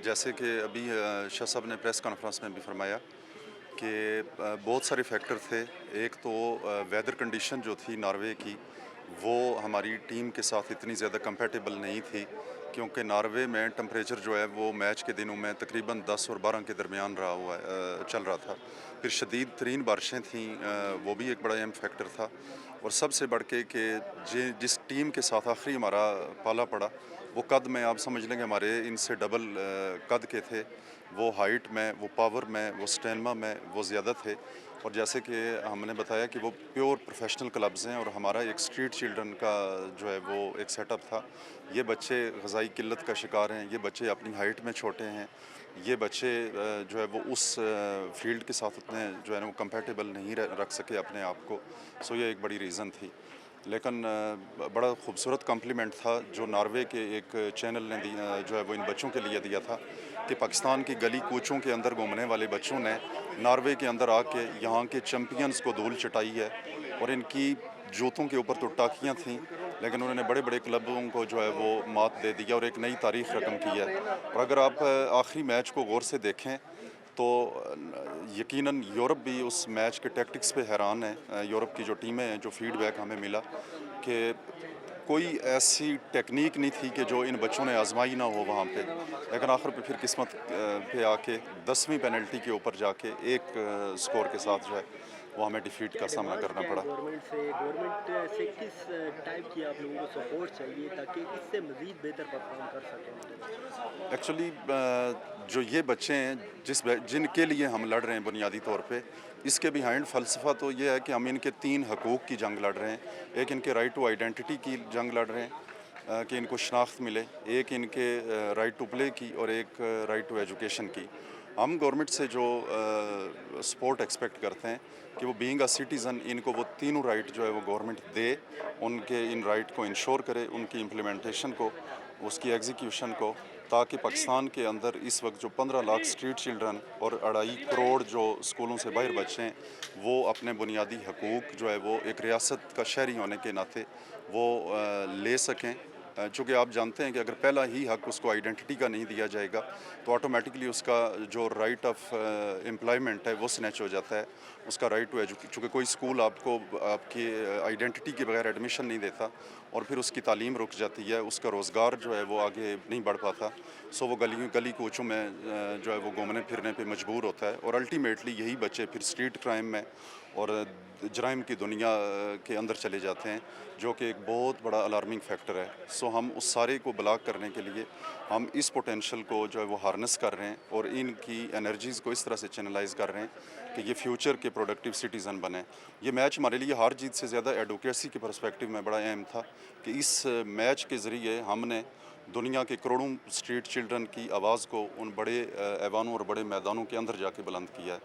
جیسے کہ ابھی شاہ صاحب نے پریس کانفرنس میں بھی فرمایا کہ بہت سارے فیکٹر تھے۔ ایک تو ویدر کنڈیشن جو تھی ناروے کی، وہ ہماری ٹیم کے ساتھ اتنی زیادہ کمپیٹیبل نہیں تھی، کیونکہ ناروے میں ٹمپریچر جو ہے وہ میچ کے دنوں میں تقریباً 10 اور 12 کے درمیان چل رہا تھا۔ پھر شدید ترین بارشیں تھیں، وہ بھی ایک بڑا اہم فیکٹر تھا۔ اور سب سے بڑھ کے کہ جس ٹیم کے ساتھ آخری ہمارا پالا پڑا، وہ قد میں آپ سمجھ لیں کہ ہمارے ان سے ڈبل قد کے تھے۔ وہ ہائٹ میں، وہ پاور میں، وہ سٹیمنا میں وہ زیادہ تھے۔ اور جیسے کہ ہم نے بتایا کہ وہ پیور پروفیشنل کلبز ہیں، اور ہمارا ایک اسٹریٹ چلڈرن کا جو ہے وہ ایک سیٹ اپ تھا۔ یہ بچے غذائی قلت کا شکار ہیں، یہ بچے اپنی ہائٹ میں چھوٹے ہیں، یہ بچے جو ہے وہ اس فیلڈ کے ساتھ اتنے جو ہے نا وہ کمپیٹیبل نہیں رکھ سکے اپنے آپ کو۔ سو یہ ایک بڑی ریزن تھی۔ لیکن بڑا خوبصورت کمپلیمنٹ تھا جو ناروے کے ایک چینل نے جو ہے وہ ان بچوں کے لیے دیا تھا، کہ پاکستان کی گلی کوچوں کے اندر گھومنے والے بچوں نے ناروے کے اندر آ کے یہاں کے چیمپئنز کو دھول چٹائی ہے، اور ان کی جوتوں کے اوپر تو ٹاکیاں تھیں، لیکن انہوں نے بڑے بڑے کلبوں کو جو ہے وہ مات دے دیا اور ایک نئی تاریخ رقم کی ہے۔ اور اگر آپ آخری میچ کو غور سے دیکھیں تو یقیناً یورپ بھی اس میچ کے ٹیکٹکس پہ حیران ہے۔ یورپ کی جو ٹیمیں ہیں، جو فیڈ بیک ہمیں ملا کہ کوئی ایسی ٹیکنیک نہیں تھی کہ جو ان بچوں نے آزمائی نہ ہو وہاں پہ، لیکن آخر پہ پھر قسمت پہ آ کے 10ویں پینلٹی کے اوپر جا کے ایک سکور کے ساتھ جو ہے وہ ہمیں ڈیفیٹ کا سامنا کرنا پڑا۔ گورنمنٹ سے کس ٹائپ کی آپ لوگوں کو سپورٹ چاہیے تاکہ اس سے مزید بہتر پرفارم کر سکیں؟ ایکچولی جو یہ بچے ہیں جن کے لیے ہم لڑ رہے ہیں بنیادی طور پہ، اس کے بیہائنڈ فلسفہ تو یہ ہے کہ ہم ان کے 3 حقوق کی جنگ لڑ رہے ہیں۔ ایک ان کے رائٹ ٹو آئیڈینٹی کی جنگ لڑ رہے ہیں کہ ان کو شناخت ملے، ایک ان کے رائٹ ٹو پلے کی، اور ایک رائٹ ٹو ایجوکیشن کی۔ ہم گورنمنٹ سے جو سپورٹ ایکسپیکٹ کرتے ہیں کہ وہ بینگ اے سٹیزن ان کو وہ تینوں رائٹ جو ہے وہ گورنمنٹ دے، ان کے ان رائٹ کو انشور کرے، ان کی امپلیمنٹیشن کو، اس کی ایگزیکیوشن کو، تاکہ پاکستان کے اندر اس وقت جو 15 لاکھ اسٹریٹ چلڈرن اور 2.5 کروڑ جو اسکولوں سے باہر بچے ہیں، وہ اپنے بنیادی حقوق جو ہے وہ ایک ریاست کا شہری ہونے کے ناطے وہ لے سکیں۔ چونکہ آپ جانتے ہیں کہ اگر پہلا ہی حق اس کو آئیڈینٹی کا نہیں دیا جائے گا تو آٹومیٹکلی اس کا جو رائٹ آف امپلائمنٹ ہے وہ سنیچ ہو جاتا ہے، اس کا رائٹ ٹو ایجوکیشن، چونکہ کوئی اسکول آپ کو آپ کی آئیڈینٹی کے بغیر ایڈمیشن نہیں دیتا، اور پھر اس کی تعلیم رک جاتی ہے، اس کا روزگار جو ہے وہ آگے نہیں بڑھ پاتا۔ سو وہ گلی کوچوں میں جو ہے وہ گھومنے پھرنے پہ مجبور ہوتا ہے، اور الٹیمیٹلی یہی بچے پھر اسٹریٹ کرائم میں اور جرائم کی دنیا کے اندر چلے جاتے ہیں، جو کہ ایک بہت بڑا الارمنگ فیکٹر ہے۔ سو ہم اس سارے کو بلاک کرنے کے لیے ہم اس پوٹینشل کو جو ہے وہ ہارنس کر رہے ہیں، اور ان کی انرجیز کو اس طرح سے چینلائز کر رہے ہیں کہ یہ فیوچر کے پروڈکٹیو سٹیزن بنیں۔ یہ میچ ہمارے لیے ہار جیت سے زیادہ ایڈوکیسی کے پرسپیکٹیو میں بڑا اہم تھا، کہ اس میچ کے ذریعے ہم نے دنیا کے کروڑوں اسٹریٹ چلڈرن کی آواز کو ان بڑے ایوانوں اور بڑے میدانوں کے اندر جا کے بلند کیا ہے۔